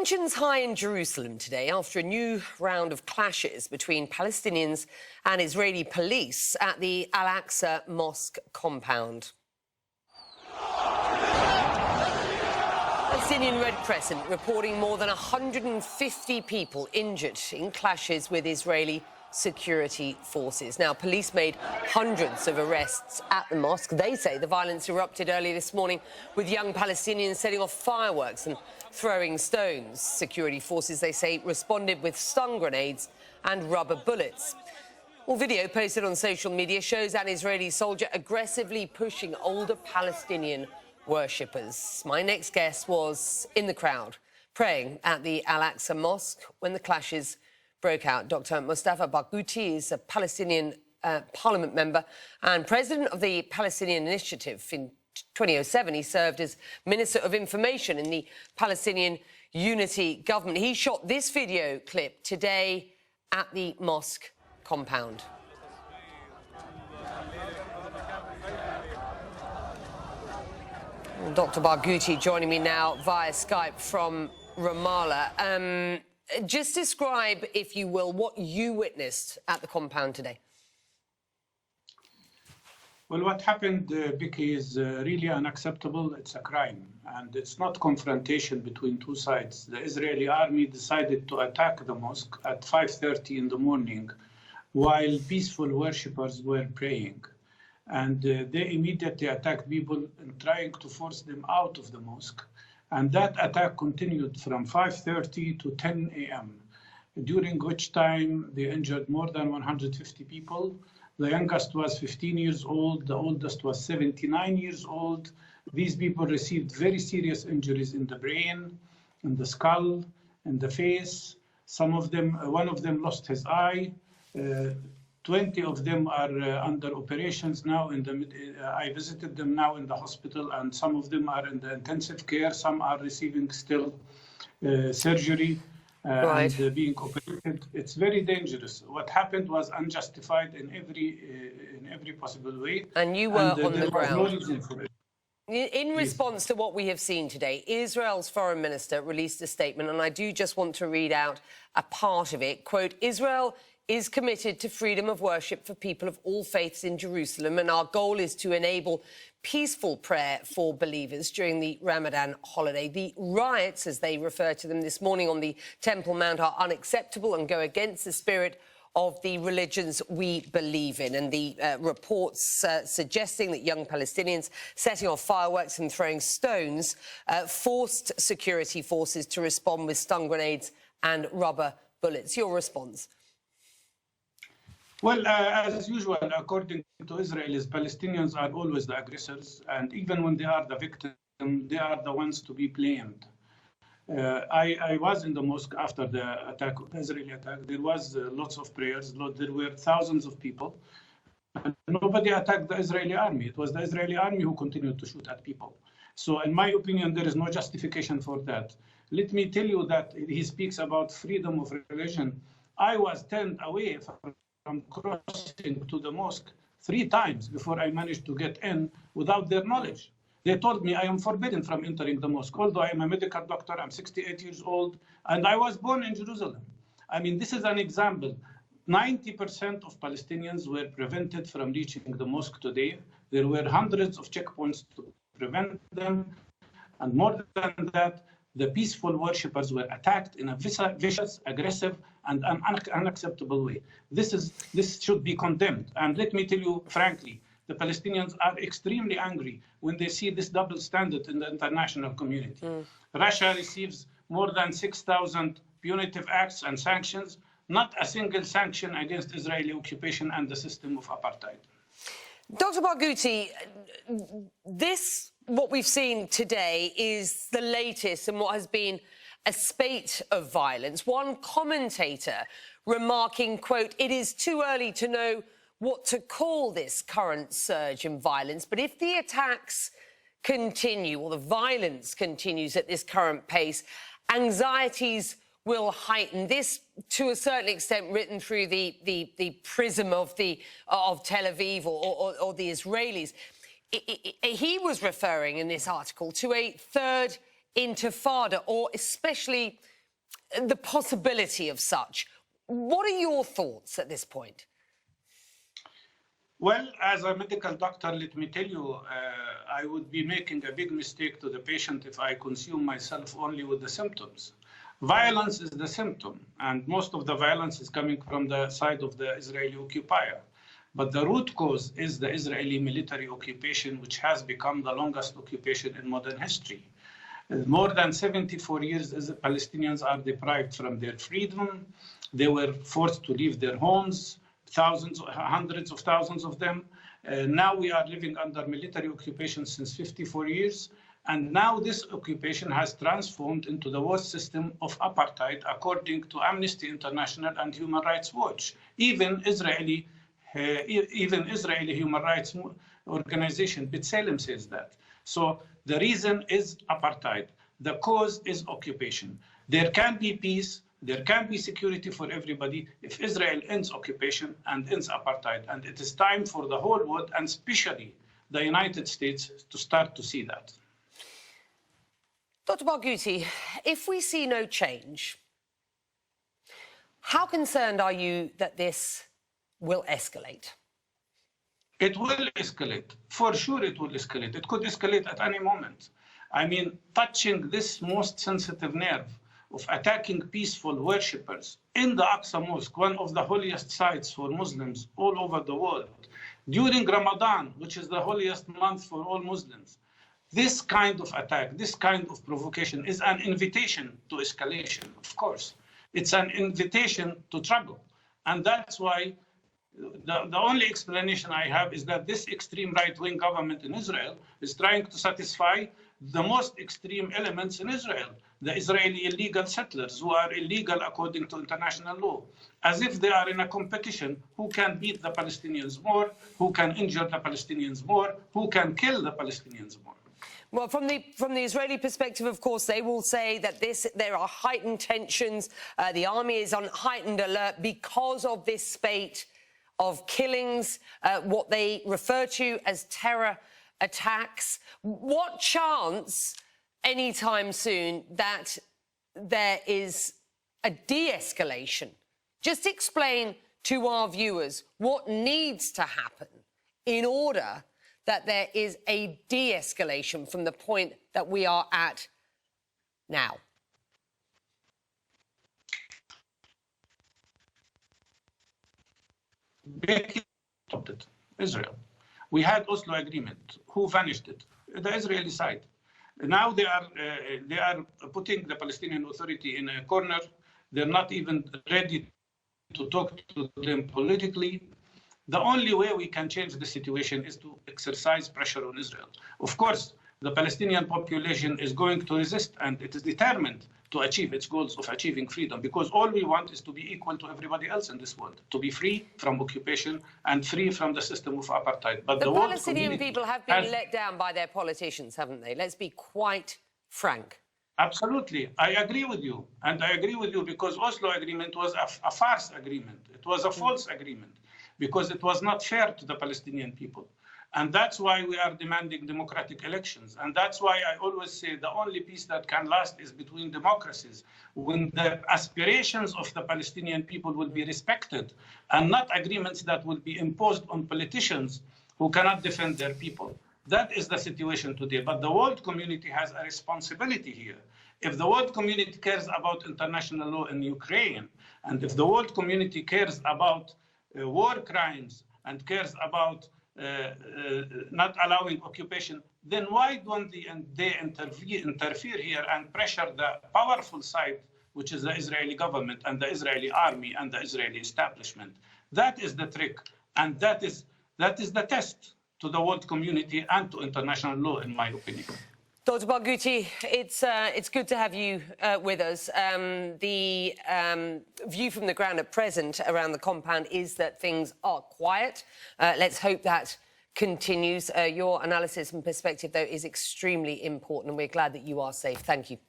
Tensions high in Jerusalem today after a new round of clashes between Palestinians and Israeli police at the Al-Aqsa Mosque compound. Palestinian Red Crescent reporting more than 150 people injured in clashes with Israeli security forces. Now, police made hundreds of arrests at the mosque. They say the violence erupted early this morning with young Palestinians setting off fireworks and throwing stones. Security forces, they say, responded with stun grenades and rubber bullets. Well, video posted on social media shows an Israeli soldier aggressively pushing older Palestinian worshippers. My next guest was in the crowd praying at the Al-Aqsa Mosque when the clashes broke out. Dr. Mustafa Barghouti is a Palestinian parliament member and president of the Palestinian Initiative. In 2007, he served as Minister of Information in the Palestinian Unity government. He shot this video clip today at the mosque compound. Dr. Barghouti joining me now via Skype from Ramallah. Just describe, if you will, what you witnessed at the compound today. Well, what happened, Vicky, is really unacceptable. It's a crime, and it's not confrontation between two sides. The Israeli army decided to attack the mosque at 5:30 in the morning while peaceful worshippers were praying. And they immediately attacked people and trying to force them out of the mosque. And that attack continued from 5:30 to 10 a.m., during which time they injured more than 150 people. The youngest was 15 years old. The oldest was 79 years old. These people received very serious injuries in the brain, in the skull, in the face. Some of them, one of them lost his eye. 20 of them are under operations now. I visited them now in the hospital, and some of them are in the intensive care. Some are receiving still surgery and being operated. It's very dangerous. What happened was unjustified in every possible way. And you were on the ground. No reason for it. In response to what we have seen today, Israel's foreign minister released a statement, and I do just want to read out a part of it. Quote, Israel is committed to freedom of worship for people of all faiths in Jerusalem, and our goal is to enable peaceful prayer for believers during the Ramadan holiday. The riots, as they refer to them this morning on the Temple Mount, are unacceptable and go against the spirit of the religions we believe in. And the reports suggesting that young Palestinians setting off fireworks and throwing stones forced security forces to respond with stun grenades and rubber bullets. Your response? Well, as usual, according to Israelis, Palestinians are always the aggressors, and even when they are the victim, they are the ones to be blamed. I was in the mosque after the attack, Israeli attack. There was lots of prayers. There were thousands of people. And nobody attacked the Israeli army. It was the Israeli army who continued to shoot at people. So in my opinion, there is no justification for that. Let me tell you that he speaks about freedom of religion. I was turned away from crossing to the mosque 3 times before I managed to get in without their knowledge. They told me I am forbidden from entering the mosque, although I am a medical doctor, I'm 68 years old, and I was born in Jerusalem. I mean, this is an example. 90% of Palestinians were prevented from reaching the mosque today. There were hundreds of checkpoints to prevent them, and more than that, the peaceful worshippers were attacked in a vicious, aggressive, and unacceptable way. This should be condemned. And let me tell you frankly, the Palestinians are extremely angry when they see this double standard in the international community. Russia receives more than 6,000 punitive acts and sanctions, not a single sanction against Israeli occupation and the system of apartheid. Dr. Barghouti, what we've seen today is the latest in what has been a spate of violence. One commentator remarking, quote, it is too early to know what to call this current surge in violence, but if the attacks continue or the violence continues at this current pace, anxieties will heighten. This, to a certain extent, written through the prism of Tel Aviv or the Israelis. He was referring in this article to a third intifada, or especially the possibility of such. What are your thoughts at this point? Well, as a medical doctor, let me tell you, I would be making a big mistake to the patient if I consume myself only with the symptoms. Violence is the symptom, and most of the violence is coming from the side of the Israeli occupier. But the root cause is the Israeli military occupation, which has become the longest occupation in modern history. More than 74 years, the Palestinians are deprived from their freedom. They were forced to leave their homes, hundreds of thousands of them. Now we are living under military occupation since 54 years. And now this occupation has transformed into the worst system of apartheid, according to Amnesty International and Human Rights Watch. Even Israeli human rights organization, B'Tselem, says that. So the reason is apartheid. The cause is occupation. There can be peace. There can be security for everybody if Israel ends occupation and ends apartheid. And it is time for the whole world, and especially the United States, to start to see that. Dr. Barghouti, if we see no change, how concerned are you that this will escalate? It will escalate. For sure it will escalate. It could escalate at any moment. I mean, touching this most sensitive nerve of attacking peaceful worshippers in the Aqsa Mosque, one of the holiest sites for Muslims all over the world, during Ramadan, which is the holiest month for all Muslims. This kind of attack, this kind of provocation is an invitation to escalation, of course. It's an invitation to trouble. And that's why the only explanation I have is that this extreme right-wing government in Israel is trying to satisfy the most extreme elements in Israel, the Israeli illegal settlers who are illegal according to international law, as if they are in a competition who can beat the Palestinians more, who can injure the Palestinians more, who can kill the Palestinians more. Well, from the Israeli perspective, of course, they will say that there are heightened tensions. The army is on heightened alert because of this spate of killings, what they refer to as terror attacks. What chance, anytime soon, that there is a de-escalation? Just explain to our viewers what needs to happen in order that there is a de-escalation from the point that we are at now. Israel. We had Oslo Agreement. Who vanished it? The Israeli side. Now they are putting the Palestinian Authority in a corner. They're not even ready to talk to them politically. The only way we can change the situation is to exercise pressure on Israel. Of course, the Palestinian population is going to resist, and it is determined to achieve its goals of achieving freedom, because all we want is to be equal to everybody else in this world, to be free from occupation and free from the system of apartheid. But the Palestinian people have been let down by their politicians, haven't they? Let's be quite frank. Absolutely. I agree with you. And I agree with you because Oslo Agreement was a farce agreement. It was a false agreement because it was not fair to the Palestinian people. And that's why we are demanding democratic elections. And that's why I always say the only peace that can last is between democracies, when the aspirations of the Palestinian people will be respected and not agreements that will be imposed on politicians who cannot defend their people. That is the situation today. But the world community has a responsibility here. If the world community cares about international law in Ukraine, and if the world community cares about war crimes and cares about not allowing occupation, then why don't they interfere here and pressure the powerful side, which is the Israeli government and the Israeli army and the Israeli establishment? That is the trick, and that is the test to the world community and to international law, in my opinion. Dr. Barghouti, it's good to have you with us. The view from the ground at present around the compound is that things are quiet. Let's hope that continues. Your analysis and perspective, though, is extremely important, and we're glad that you are safe. Thank you.